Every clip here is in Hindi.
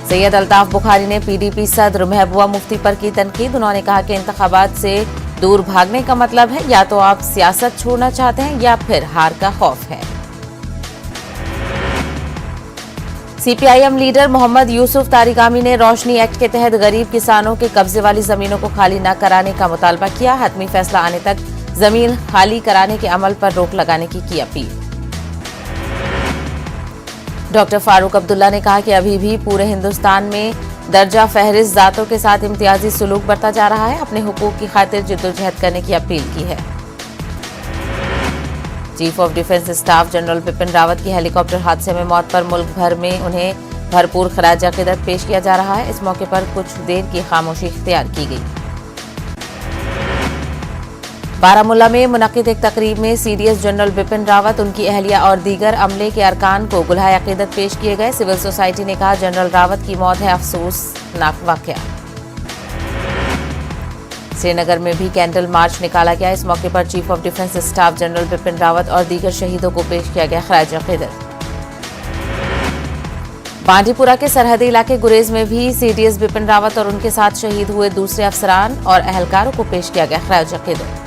सैयद अल्ताफ बुखारी ने पीडीपी सदर महबूबा मुफ्ती पर की तनकीद। उन्होंने कहा कि इंतखाबात से दूर भागने का मतलब है या तो आप सियासत छोड़ना चाहते हैं या फिर हार का खौफ है। सीपीआईएम लीडर मोहम्मद यूसुफ तारिगामी ने रोशनी एक्ट के तहत गरीब किसानों के कब्जे वाली जमीनों को खाली न कराने का मुतालबा किया। हतमी फैसला आने तक जमीन खाली कराने के अमल पर रोक लगाने की अपील। डॉक्टर फारूक अब्दुल्ला ने कहा कि अभी भी पूरे हिंदुस्तान में दर्जा फहरिस्त जातों के साथ इम्तियाजी सुलूक बरता जा रहा है। अपने हुकूक की खातिर जिद्दोजहद करने की अपील की है। Chief of defence staff general Bipin Rawat की हेलीकॉप्टर हादसे में मौत पर मुल्क भर में उन्हें भरपूर खराज अकीदत पेश किया जा रहा है। इस मौके पर कुछ देर की खामोशी इख्तियार की गई। बारामुल्ला में मुनक्किद एक तकरीब में सीडीएस जनरल बिपिन रावत, उनकी अहलिया और दीगर अमले के अरकान को गुलहाए अकीदत पेश किए गए। सिविल सोसाइटी ने कहा जनरल रावत की मौत है अफसोसनाक वाकया। श्रीनगर में भी कैंडल मार्च निकाला गया। इस मौके पर chief of defence staff general Bipin Rawat और दीगर शहीदों को पेश किया गया खराज अकीदत। बांडीपुरा के सरहदी इलाके गुरेज में भी सीडीएस बिपिन रावत और उनके साथ शहीद हुए दूसरे अफसरान और अहलकारों को पेश किया गया खराज अकीदत।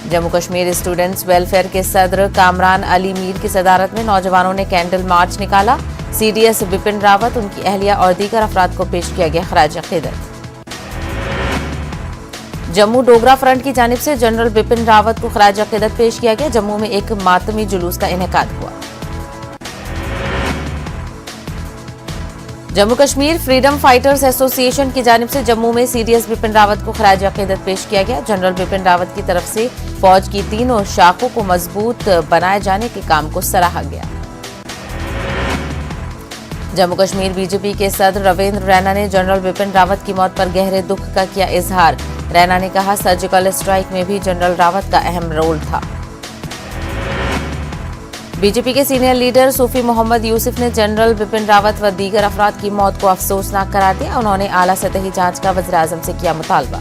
जम्मू कश्मीर स्टूडेंट्स वेलफेयर के सदर कामरान अली मीर की सदारत में नौजवानों ने कैंडल मार्च निकाला। सीडीएस बिपिन रावत, उनकी अहलिया और दीगर अफराद को पेश किया गया खराज अकीदत। जम्मू डोगरा फ्रंट की जानिब से जनरल बिपिन रावत को खराज अकीदत पेश किया गया। जम्मू में एक मातमी जुलूस का इनेकाद हुआ। Jammu Kashmir freedom fighters association की जानिब से जम्मू में सीडीएस बिपिन रावत को खराज अकीदत पेश किया गया। जनरल बिपिन रावत की तरफ से फौज की तीनों शाखों को मजबूत बनाए जाने के काम को सराहा गया। जम्मू कश्मीर बीजेपी के सदर रविंद्र रैना ने जनरल बिपिन रावत की मौत पर गहरे दुख का किया इजहार। रैना ने कहा सर्जिकल स्ट्राइक में भी जनरल रावत का अहम रोल था। बीजेपी के सीनियर लीडर सूफी मोहम्मद यूसुफ ने जनरल बिपिन रावत व दीगर अफराद की मौत को अफसोसनाक करार दिया। उन्होंने आला सतही जांच का वज़ीर-ए-आज़म से किया मुतालबा।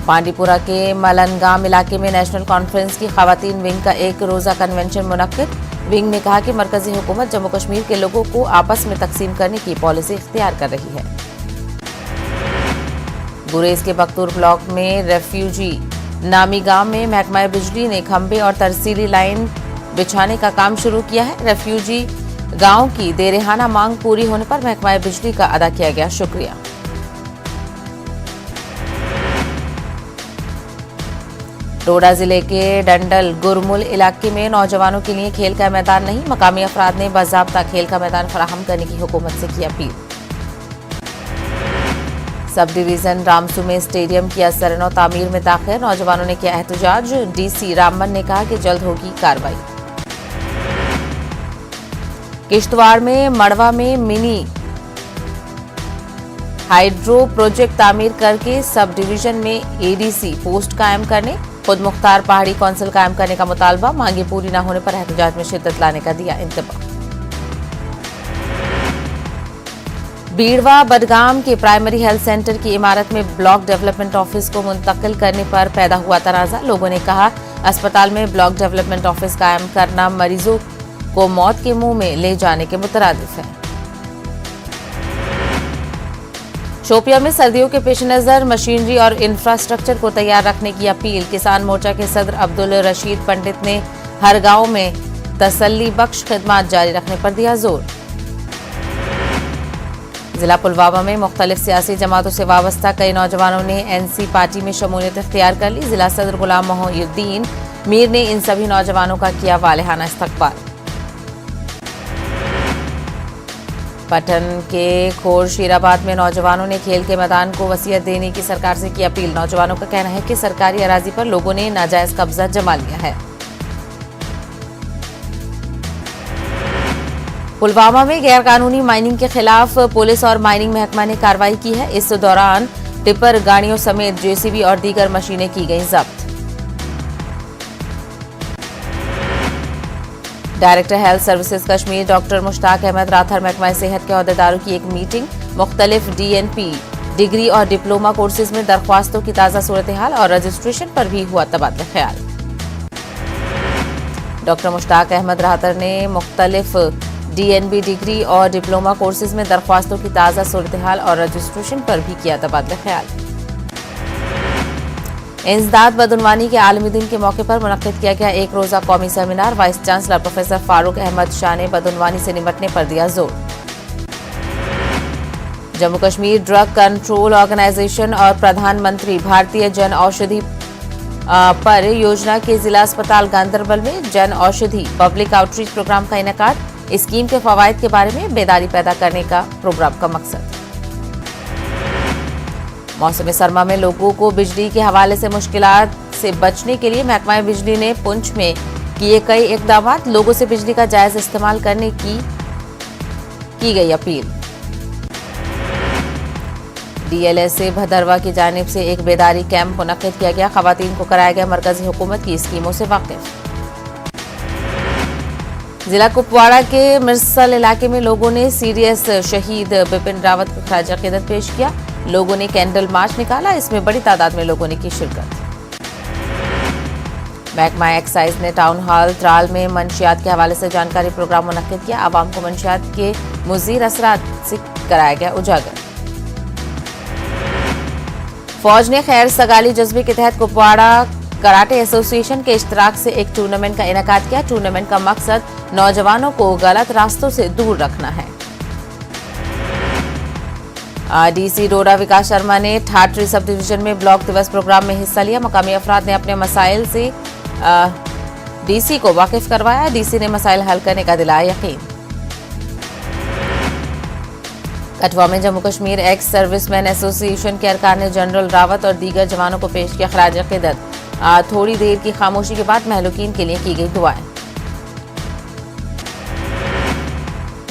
बांडीपुरा के मलनगाम इलाके में नेशनल कॉन्फ्रेंस की खवातीन विंग का एक रोजा कन्वेंशन मुनक्किद। विंग ने कहा कि मरकजी हुकूमत जम्मू कश्मीर के लोगों को आपस में तकसीम करने की पॉलिसी इख्तियार कर रही है। गुरेज के बख्तूर ब्लॉक में रेफ्यूजी नामी गांव में महकमा बिजली ने खंभे और तरसीली लाइन बिछाने का काम शुरू किया है। रेफ्यूजी गांव की देरेहाना मांग पूरी होने पर महकमा बिजली का अदा किया गया शुक्रिया। डोडा जिले के डंडल गुरमुल इलाके में नौजवानों के लिए खेल का मैदान नहीं। मकामी अफराद ने बाज़ाब्ता खेल का मैदान फराहम करने की हुकूमत से की अपील। सब डिवीजन रामसू में स्टेडियम की असरनो तामीर में दाखिल। नौजवानों ने किया एहतजाज। डीसी रामबन ने कहा कि जल्द होगी कार्रवाई। किश्तवाड़ में मड़वा में मिनी हाइड्रो प्रोजेक्ट तामीर करके सब डिवीजन में एडीसी पोस्ट कायम करने, खुद मुख्तार पहाड़ी काउंसिल कायम करने का मुतालबा। मांगे पूरी न होने पर एहतजाज में शिद्दत लाने का दिया इंतबाह। बीड़वा बडगाम के प्राइमरी हेल्थ सेंटर की इमारत में ब्लॉक डेवलपमेंट ऑफिस को मुंतकिल करने पर पैदा हुआ तनाजा। लोगों ने कहा अस्पताल में ब्लॉक डेवलपमेंट ऑफिस कायम करना मरीजों को मौत के मुंह में ले जाने के मुतरादिफ है। शोपिया में सर्दियों के पेश नजर मशीनरी और इंफ्रास्ट्रक्चर को तैयार रखने की अपील। किसान मोर्चा के सदर अब्दुल रशीद पंडित ने हर गांव में तसल्ली बख्श खिदमात जारी रखने पर दिया जोर। जिला पुलवामा में मुख्तलिफ सियासी जमातों से वाबस्ता कई नौजवानों ने एनसी पार्टी में शमूलियत इख्तियार कर ली। जिला सदर गुलाम मोहुद्दीन मीर ने इन सभी नौजवानों का किया वालेहाना इस्तकबाल। पटन के खोरशीराबाद में नौजवानों ने खेल के मैदान को वसीयत देने की सरकार से की अपील। नौजवानों का कहना है कि सरकारी अराजी पर लोगों ने नाजायज कब्जा जमा लिया है। पुलवामा में गैरकानूनी माइनिंग के खिलाफ पुलिस और माइनिंग महकमा ने कार्रवाई की है। इस दौरान टिपर गाड़ियों समेत जेसीबी और दीगर मशीनें की गई जब्त। Director health services Kashmir doctor Mushtaq Ahmad Rather महकमा सेहत के अहदेदारों की एक मीटिंग। मुख्तलिफ डीएनपी डिग्री और डिप्लोमा कोर्सेज में दरख्वास्तों की ताज़ा सूरत हाल और रजिस्ट्रेशन पर भी हुआ तबादला ख्याल। डॉक्टर मुश्ताक अहमद राथर ने मुख्तलिफ DNB डिग्री और डिप्लोमा कोर्सेज में दरख्वास्तों की ताज़ा सूरत-ए-हाल और रजिस्ट्रेशन पर भी किया तबादला ख्याल। इंसदाद बदउनवानी के आलमी दिन के मौके पर मुनक्किद किया गया एक रोज़ा कौमी seminar. Vice chancellor professor Farooq Ahmad Shah ने बदउनवानी से निपटने पर दिया जोर। Jammu Kashmir drug control organisation और प्रधानमंत्री भारतीय जन औषधि पर योजना के जिला अस्पताल गांधरबल में Jan Aushadhi public outreach programme का इनेकाद। स्कीम के फवायद के बारे में बेदारी पैदा करने का प्रोग्राम का मकसद। मौसम सरमा में लोगों को बिजली के हवाले से मुश्किलात से बचने के लिए महकमा बिजली ने पुंछ में किए कई इकदाम। लोगों से बिजली का जायज इस्तेमाल करने की गई अपील। DLSA भदरवा की जानिब से एक बेदारी कैंप मुनक्किद किया गया। खवातीन को कराया गया मरकजी हुकूमत की स्कीमों से वाकिफ। जिला कुपवाड़ा के मिर्सल इलाके में लोगों ने सीडीएस शहीद बिपिन रावत को खराज अकीदत पेश किया। लोगों ने कैंडल मार्च निकाला। इसमें बड़ी तादाद में लोगों ने की शिरकत। महकमा एक्साइज ने टाउन हॉल त्राल में मंशियात के हवाले से जानकारी प्रोग्राम मुनक्किद किया। आवाम को मंशियात के मुज़ीर असरात से कराया गया उजागर। फौज ने खैर सगाली जज्बे के तहत कुपवाड़ा कराटे एसोसिएशन के इश्तराक से एक टूर्नामेंट का इनेकाद किया। टूर्नामेंट का मकसद नौजवानों को गलत रास्तों से दूर रखना है। DC डोडा विकास शर्मा ने ठाठरी सब डिवीजन में ब्लॉक दिवस प्रोग्राम में हिस्सा लिया। मकामी अफराद ने अपने मसाइल से DC को वाकिफ करवाया। DC ने मसाइल हल करने का दिलाया यकीन। कठुआ में Jammu Kashmir ex serviceman association के अरकान ने जनरल रावत और दीगर जवानों को पेश किया खराज अकीदत। थोड़ी देर की खामोशी के बाद महलूकीन के लिए की गई दुआएं।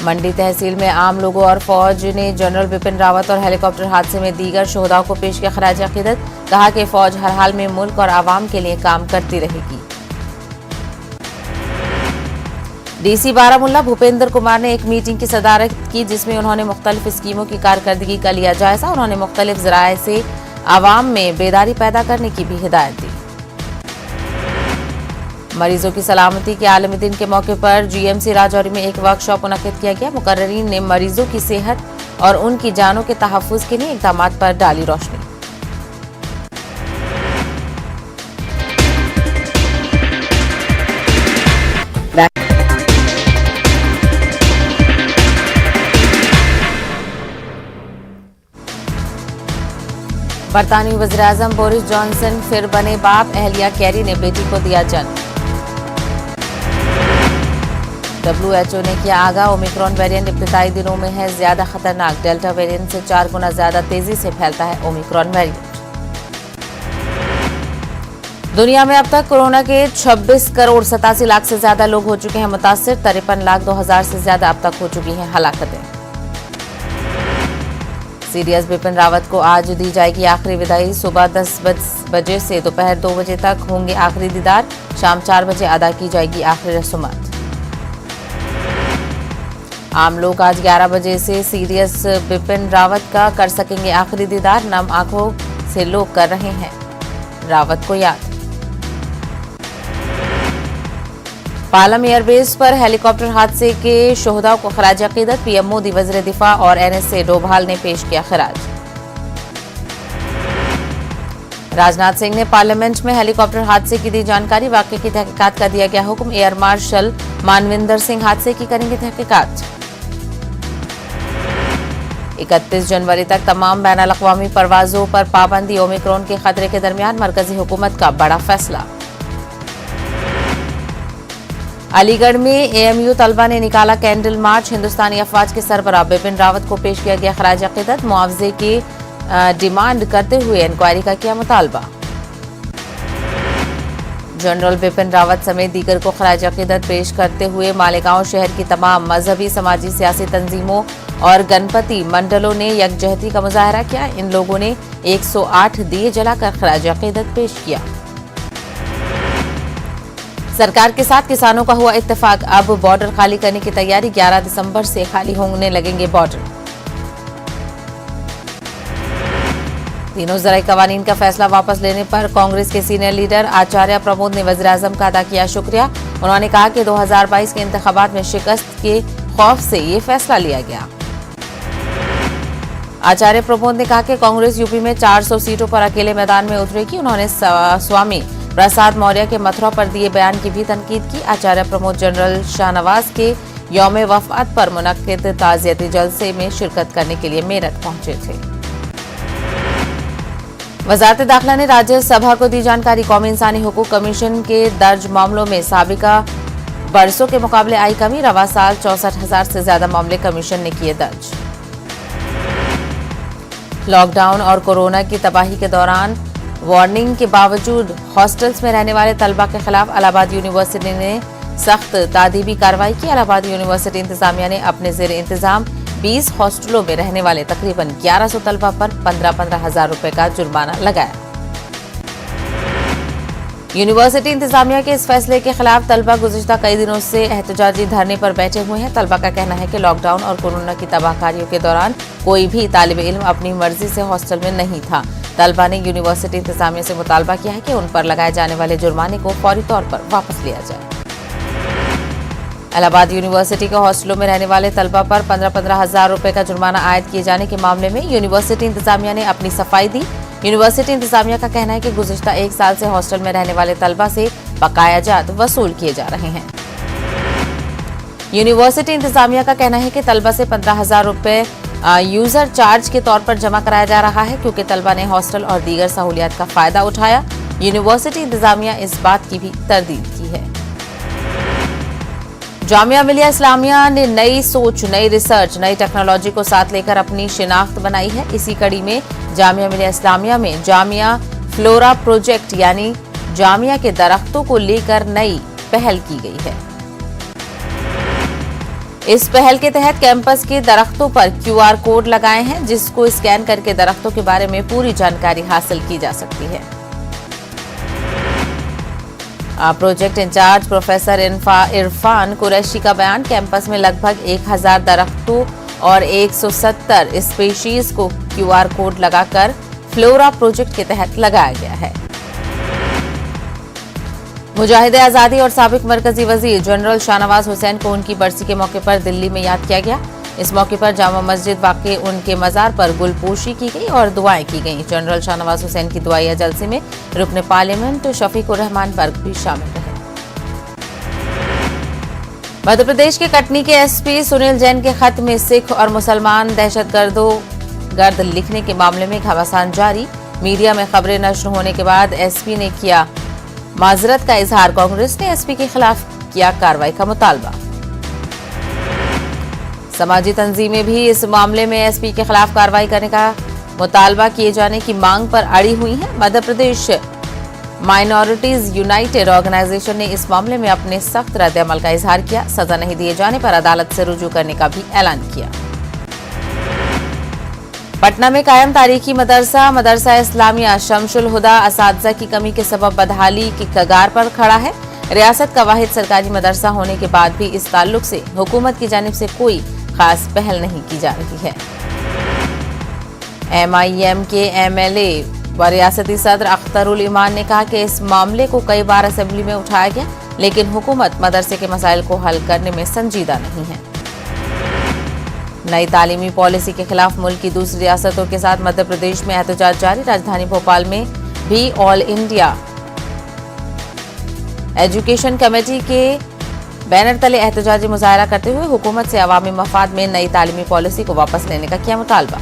मंडी तहसील में आम लोगों और फौज ने जनरल बिपिन रावत और हेलीकॉप्टर हादसे में दीगर शोहदाओं को पेश किया खराज अकीदत। कहा कि फौज हर हाल में मुल्क और आवाम के लिए काम करती रहेगी। DC बारामुल्ला भूपेंद्र कुमार ने एक मीटिंग की सदारत की जिसमें उन्होंने मुख्तलिफ स्कीमों की कारकर्दगी का लिया जायजा। उन्होंने मुख्तलिफ जराए से आवाम में बेदारी पैदा करने की भी हिदायत दी। मरीजों की सलामती के आलमी दिन के मौके पर GMC राजौरी में एक वर्कशॉप मुनक्किद किया गया। मुकर्ररीन ने मरीजों की सेहत और उनकी जानों के तहफ़्फ़ुज़ के लिए इक़दाम पर डाली रोशनी। बरतानवी वज़ीर-ए-आज़म बोरिस जॉनसन फिर बने बाप। अहलिया कैरी ने बेटी को दिया जन्म। WHO ने किया आगाह ओमिक्रॉन वेरिएंट इब्तिदाई दिनों में है ज्यादा खतरनाक। डेल्टा वेरिएंट से 4 गुना ज्यादा तेजी से फैलता है ओमिक्रॉन वेरिएंट। दुनिया में अब तक कोरोना के 26 करोड़ 87 लाख से ज्यादा लोग हो चुके हैं मुतासिर। 53 लाख 2 हजार से ज्यादा अब तक हो चुकी हैं हलाकतें। सीडीएस बिपिन रावत को आज दी जाएगी आखिरी विदाई। सुबह 10 बजे से दोपहर 2 बजे तक होंगे आखिरी दीदार। शाम 4 बजे अदा की जाएगी आखिरी रस्मात। आम लोग आज 11 बजे से सीडीएस बिपिन रावत का कर सकेंगे आखिरी दीदार। नम आंखों से लोग कर रहे हैं रावत को याद। पालम एयरबेस पर हेलीकॉप्टर हादसे के शोहदा को खराज अकीदत। पीएम मोदी, वज़ीर दिफा और NSA डोभाल ने पेश किया खराज। राजनाथ सिंह ने पार्लियामेंट में हेलीकॉप्टर हादसे की दी जानकारी। वाकये की तहकीकात का दिया गया हुक्म। एयर मार्शल मानविंदर सिंह हादसे की करेंगे तहकीकात। 31 जनवरी तक तमाम बैनुल-अक़वामी परवाजों पर पाबंदी। ओमिक्रॉन के खतरे के दरमियान मरकजी हुकूमत का बड़ा फैसला। अलीगढ़ में AMU तलबा ने निकाला कैंडल मार्च। हिंदुस्तानी अफवाज के सरबराह बिपिन रावत को पेश किया गया खराज अकीदत। मुआवजे की डिमांड करते हुए इंक्वायरी का किया मुतालबा। जनरल बिपिन रावत समेत दीगर को खराज अकीदत पेश करते हुए मालेगांव शहर की तमाम मजहबी, समाजी, सियासी तंजीमों और गणपति मंडलों ने यकजहती का मुजाहरा किया। इन लोगों ने 108 दिए जलाकर खराज अकीदत पेश किया। सरकार के साथ किसानों का हुआ इत्तेफाक। अब बॉर्डर खाली करने की तैयारी। 11 दिसंबर से खाली होने लगेंगे बॉर्डर। तीनों ज़राई कवानीन का फैसला वापस लेने पर कांग्रेस के सीनियर लीडर आचार्य प्रमोद ने वज़ीर-ए-आज़म का अदा किया शुक्रिया। उन्होंने कहा कि 2022 के इंतखाबात में शिकस्त के खौफ से ये फैसला लिया गया। आचार्य प्रमोद ने कहा कि कांग्रेस यूपी में 400 सीटों पर अकेले मैदान में उतरेगी। उन्होंने स्वामी प्रसाद मौर्य के मथुरा पर दिए बयान की भी तनकीद की। आचार्य प्रमोद जनरल शाहनवाज के यौम वफात पर मुनक्किद ताज़ियती जलसे में शिरकत करने के लिए मेरठ पहुंचे थे। वज़ारत दाखिला ने राज्यसभा को दी जानकारी। कौमी इंसानी हुकूक कमीशन के दर्ज मामलों में साबिका बरसों के मुकाबले आई कमी। रवा साल 64,000 से ज्यादा मामले कमीशन ने किए दर्ज। लॉकडाउन और कोरोना की तबाही के दौरान वार्निंग के बावजूद हॉस्टल्स में रहने वाले तलबा के खिलाफ इलाहाबाद यूनिवर्सिटी ने सख्त तादीबी कार्रवाई की। इलाहाबाद यूनिवर्सिटी इंतजामिया ने अपने जेर इंतजाम 20 हॉस्टलों में रहने वाले तकरीबन 1100 तलबा पर 15-15 हजार रुपए का जुर्माना लगाया। यूनिवर्सिटी इंतजामिया के इस फैसले के खिलाफ तलबा गुज़िश्ता कई दिनों से एहतजाजी धरने पर बैठे हुए हैं। तलबा का कहना है कि लॉकडाउन और कोरोना की तबाहकारियों के दौरान कोई भी तालिब इल्म अपनी मर्जी से हॉस्टल में नहीं था। तलबा ने यूनिवर्सिटी इंतजामिया से मुतालबा किया है कि उन पर लगाए जाने वाले जुर्माने को फौरी तौर पर वापस लिया जाए। इलाहाबाद यूनिवर्सिटी के हॉस्टलों में रहने वाले तलबा पर 15-15 हजार रुपए का जुर्माना आयद किए जाने के मामले में यूनिवर्सिटी इंतजामिया ने अपनी सफाई दी। यूनिवर्सिटी इंतजामिया का कहना है कि गुज़िश्ता 1 साल से हॉस्टल में रहने वाले तलबा से बकाया जात वसूल किए जा रहे हैं। यूनिवर्सिटी इंतजामिया का कहना है कि तलबा से 15,000 रुपए यूजर चार्ज के तौर पर जमा कराया जा रहा है क्योंकि तलबा ने हॉस्टल और दीगर सहूलियात का फायदा उठाया। यूनिवर्सिटी इंतजामिया इस बात की भी तरदीद की है। जामिया मिलिया इस्लामिया ने नई सोच, नई रिसर्च, नई टेक्नोलॉजी को साथ लेकर अपनी शिनाख्त बनाई है। इसी कड़ी में जामिया मिलिया इस्लामिया में जामिया फ्लोरा प्रोजेक्ट यानी जामिया के दरख्तों को लेकर नई पहल की गई है। इस पहल के तहत कैंपस के दरख्तों पर QR कोड लगाए हैं जिसको स्कैन करके दरख्तों के बारे में पूरी जानकारी हासिल की जा सकती है। Project in charge professor Irfan Qureshi का बयान। कैंपस में लगभग 1000 दरख्तों और 170 स्पीशीज को QR कोड लगाकर फ्लोरा प्रोजेक्ट के तहत लगाया गया है। मुजाहिद आजादी और साबिक मरकजी वजीर जनरल शाहनवाज हुसैन को उनकी बरसी के मौके पर दिल्ली में याद किया गया। इस मौके पर जामा मस्जिद वाक़े उनके मज़ार पर गुलपोशी की गई और दुआएं की गईं। जनरल शाहनवाज हुसैन की दुआया जलसे में रुकन पार्लियामेंट शफीकुर रहमान बर्ग भी शामिल रहे। मध्य प्रदेश के कटनी के SP सुनील जैन के खत में सिख और मुसलमान दहशतगर्द लिखने के मामले में घमासान जारी। मीडिया में खबरें नश्र होने के बाद SP ने किया माजरत का इजहार। कांग्रेस ने SP के खिलाफ किया कार्रवाई का मुतालबा। समाजी तंजीमें भी इस मामले में SP के खिलाफ कार्रवाई करने का मुतालबा किए जाने की मांग पर अड़ी हुई हैं। Madhya Pradesh minorities United organisation ने इस मामले में अपने सख्त रद्द-ए-अमल का इजहार किया। सजा नहीं दिए जाने पर अदालत से रुजू करने का भी ऐलान किया। पटना में कायम तारीखी मदरसा इस्लामिया शमशुल हुदा असातिज़ा की कमी के सबब बदहाली की कगार पर खड़ा है। रियासत का वाहिद सरकारी मदरसा होने के बाद भी इस ताल्लुक से हुकूमत की जानिब से कोई खास पहल नहीं की जा रही है। MIM के MLA व रियासती सदर अख्तरुल ईमान ने कहा कि इस मामले को कई बार असेंबली में उठाया गया लेकिन हुकूमत मदरसे के मसाइल को हल करने में संजीदा नहीं है। नई तालीमी पॉलिसी के खिलाफ मुल्क की दूसरी रियासतों के साथ मध्य प्रदेश में एहतजाज जारी। राजधानी भोपाल में भी ऑल इंडिया एजुकेशन कमेटी के बैनर तले एहतजाजी मुजाहरा करते हुए हुकूमत से अवामी मफाद में नई तालीमी पॉलिसी को वापस लेने का किया मुतालबा।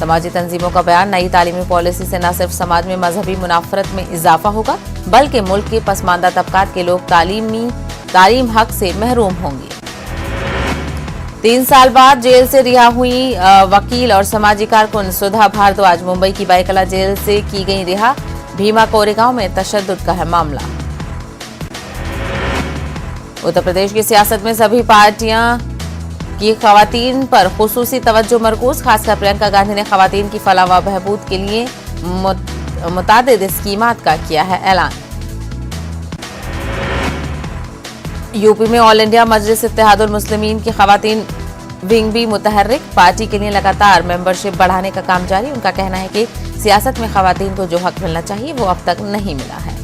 समाजी तंजीमों का बयान। नई तालीमी पॉलिसी से न सिर्फ समाज में मजहबी मुनाफरत में इजाफा होगा बल्कि मुल्क के पसमानदा तबकात के लोग तालीम हक से महरूम होंगे। 3 साल बाद जेल से रिहा हुई वकील और समाजी कारकुन सुधा भारद्वाज मुंबई की बायकला जेल से की गई रिहा। भीमा कोरेगांव में तशद्दुद का है मामला। उत्तर प्रदेश की सियासत में सभी पार्टियां की खवातीन पर खुसूसी तवज्जो मरकूज। खासकर प्रियंका गांधी ने खवातीन की फलाह व बहबूद के लिए मुतादिद स्कीमात का किया है ऐलान। यूपी में ऑल इंडिया मजलिस इत्तेहादुल मुस्लिमीन की खवातीन विंग भी मुतहर्रिक। पार्टी के लिए लगातार मेंबरशिप बढ़ाने का काम जारी। उनका कहना है कि सियासत में खवातीन को जो हक मिलना चाहिए वो अब तक नहीं मिला है।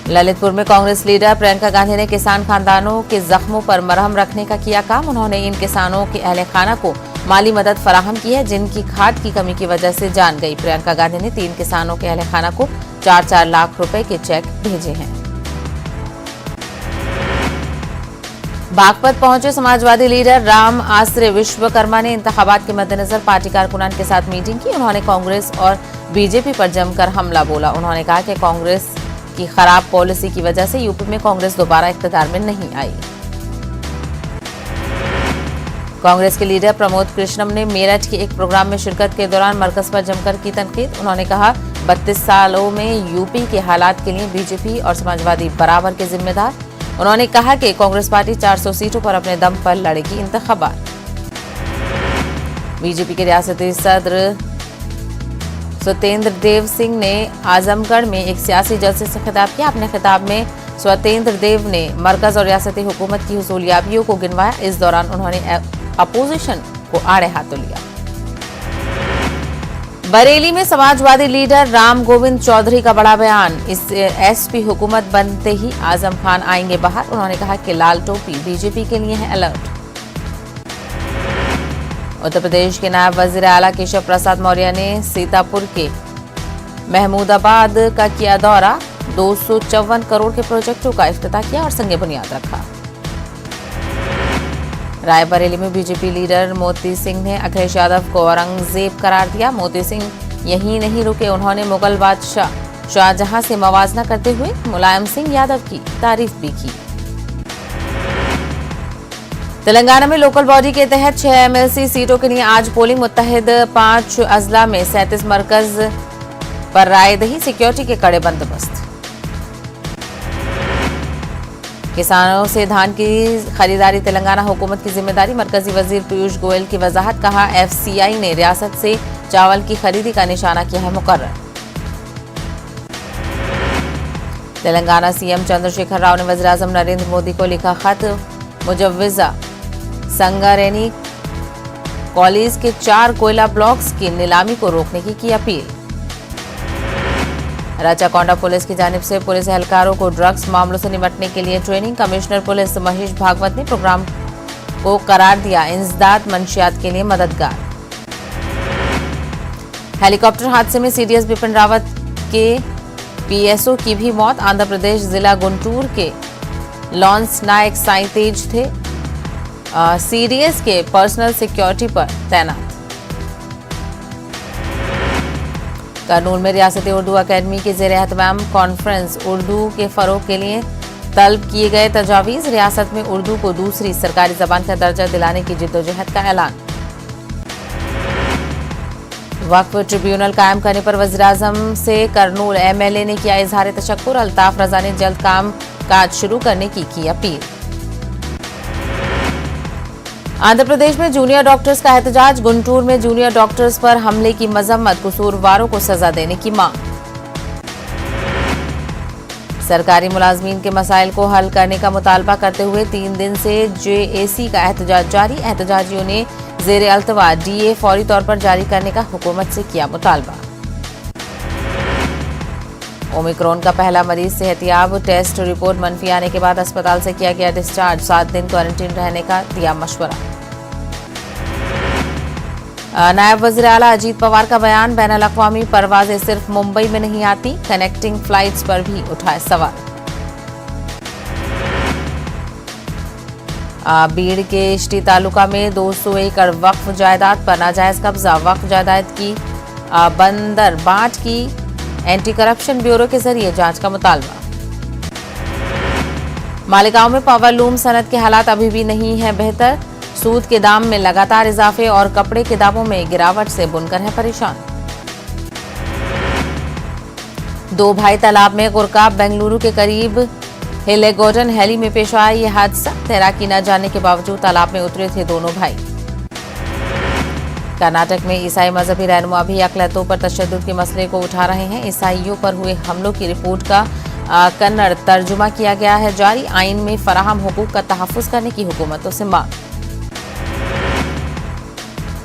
ललितपुर में कांग्रेस लीडर प्रियंका गांधी ने किसान खानदानों के जख्मों पर मरहम रखने का किया काम। उन्होंने इन किसानों के अहले खाना को माली मदद फराहम की है जिनकी खाद की कमी की वजह से जान गई। प्रियंका गांधी ने 3 किसानों के अहले खाना को 4-4 लाख रुपए के चेक भेजे हैं। बागपत पहुंचे समाजवादी लीडर राम आश्रय विश्वकर्मा ने इंतखाबात के मद्देनजर पार्टी कारकुनान के साथ मीटिंग की। उन्होंने कांग्रेस और बीजेपी पर जमकर हमला बोला। उन्होंने कहा कि कांग्रेस की खराब पॉलिसी की वजह से यूपी में कांग्रेस दोबारा इख्तियार में नहीं आई। कांग्रेस के लीडर प्रमोद कृष्णम ने मेरठ के एक प्रोग्राम में शिरकत के दौरान मरकज पर जमकर की तनकीद। उन्होंने कहा 32 सालों में यूपी के हालात के लिए बीजेपी और समाजवादी बराबर के जिम्मेदार। उन्होंने कहा कि कांग्रेस पार्टी 400 सीटों पर अपने दम पर लड़ेगी इंतखाबात। बीजेपी के रियासती सदर स्वतेंद्र देव सिंह ने आजमगढ़ में एक सियासी जलसे से खिताब किया। अपने खिताब में स्वतेंद्र देव ने मरकज और रियासती हुकूमत की हुसूलियाबियों को गिनवाया। इस दौरान उन्होंने अपोजिशन को आड़े हाथों लिया। बरेली में समाजवादी लीडर राम गोविंद चौधरी का बड़ा बयान। इस एसपी हुकूमत बनते ही आजम खान आएंगे बाहर। उन्होंने कहा कि लाल टोपी बीजेपी के लिए है अलर्ट। उत्तर प्रदेश के नायब वजीर आला केशव प्रसाद मौर्य ने सीतापुर के महमूदाबाद का किया दौरा। 254 करोड़ के प्रोजेक्टों का इफ्तिताह किया और संग बुनियाद रखा। रायबरेली में बीजेपी लीडर मोती सिंह ने अखिलेश यादव को औरंगजेब करार दिया। मोती सिंह यहीं नहीं रुके, उन्होंने मुगल बादशाह शाहजहां से मवाजना करते हुए मुलायम सिंह यादव की तारीफ भी की। तेलंगाना में लोकल बॉडी के तहत 6 एमएलसी सीटों के लिए आज पोलिंग। मुत्तहिद 5 अजला में 37 मरकज पर रायदही, सिक्योरिटी के कड़े बंदोबस्त। किसानों से धान की खरीदारी तेलंगाना हुकूमत की जिम्मेदारी। मरकजी वजीर पीयूष गोयल की वजाहत। कहा एफसीआई ने रियासत से चावल की खरीदी का निशाना किया है मुकर्रर। तेलंगाना सीएम चंद्रशेखर राव ने वज़ीर-ए-आज़म नरेंद्र मोदी को लिखा खत। मुजव्विजा संगारेनी कॉलेज के 4 कोयला ब्लॉक्स की नीलामी को रोकने की अपील। राचाकोंडा पुलिस की जानिब से पुलिस एहलकारों को ड्रग्स मामलों से निपटने के लिए training. Commissioner police Mahesh Bhagwat ने प्रोग्राम को करार दिया इंसदाद मंशियात के लिए मददगार। हेलीकॉप्टर हादसे में सीडीएस बिपिन रावत के पीएसओ की भी मौत। आंध्र प्रदेश जिला गुंटूर के लॉन्स नायक साई तेज थे सीडीएस के पर्सनल सिक्योरिटी पर तैनात। करनूल में रियासती उर्दू अकेडमी के ज़ेर-ए-एहतमाम कॉन्फ्रेंस। उर्दू के फरोग के लिए तलब किए गए तजावीज़। रियासत में उर्दू को दूसरी सरकारी जबान का दर्जा दिलाने की जिद्दोजहद का ऐलान। वक्फ ट्रिब्यूनल कायम करने पर वज़ीर-ए-आज़म से करनूल एमएलए ने किया इजहार तशक्कुर। अल्ताफ रजा ने जल्द काम काज शुरू करने की अपील। आंध्र प्रदेश में जूनियर डॉक्टर्स का एहतजाज। गुंटूर में जूनियर डॉक्टर्स पर हमले की मजम्मत। कसूरवारों को सजा देने की मांग। सरकारी मुलाजमीन के मसाइल को हल करने का मुतालबा करते हुए 3 दिन से जेएसी का एहतजाज जारी। एहतजाजियों ने ज़ेर अल्तवा डीए फौरी तौर पर जारी करने का हुकूमत से किया मुतालबा। ओमिक्रॉन का पहला मरीज सेहतियाब। टेस्ट रिपोर्ट मनफी आने के बाद अस्पताल से किया गया डिस्चार्ज। 7 दिन क्वारंटीन रहने का दिया मशवरा। नायब वज़ीर आला अजीत पवार का बयान। बैनुल अक़वामी परवाजें सिर्फ मुंबई में नहीं आती, कनेक्टिंग फ्लाइट्स पर भी उठाए सवाल। बीड़ के इष्टी तालुका में 200 एकड़ वक्फ जायदाद पर नाजायज कब्जा। वक्फ जायदाद की बंदर बांट की एंटी करप्शन ब्यूरो के जरिए जांच का मुतालबा। मालेगांव में पावर लूम सनत के हालात अभी भी नहीं है बेहतर। सूद के दाम में लगातार इजाफे और कपड़े के दामों में गिरावट से बुनकर है परेशान। 2 भाई तालाब में गुरकाब। बेंगलुरु के करीब हिलेगोडन हैली में पेश आया ये हादसा। तैराकी न जानने के बावजूद तालाब में उतरे थे दोनों भाई। कर्नाटक में ईसाई मजहबी रहनुमा भी अक़लियतों पर तशद्दुद के मसले को उठा रहे हैं। ईसाइयों पर हुए हमलों की रिपोर्ट का कन्नड़ तर्जुमा किया गया है जारी। आइन में फराहम हुकूक का तहफ़्फ़ुज़ करने की हुकूमतों से मांग।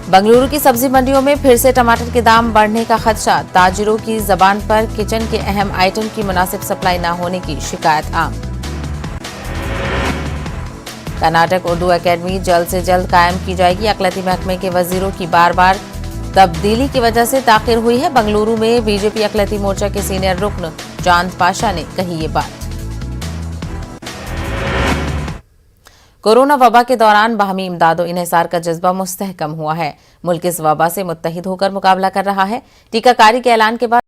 बंगलुरु की सब्जी मंडियों में फिर से टमाटर के दाम बढ़ने का खदशा। ताजिरों की जबान पर किचन के अहम आइटम की मुनासिब सप्लाई न होने की शिकायत आम। कर्नाटक उर्दू एकेडमी जल्द से जल्द कायम की जाएगी। अक़लियती महकमे के वजीरों की बार बार तब्दीली की वजह से ताखिर हुई है। बंगलुरु में बीजेपी अक़लियती मोर्चा के सीनियर रुकन चांद पाशा ने कही ये बात। कोरोना वबा के दौरान बाहमी इमदाद और इन्हिसार का जज्बा मुस्तहकम हुआ है। मुल्क इस वबा से मुत्तहिद होकर मुकाबला कर रहा है। टीकाकारी के ऐलान के बाद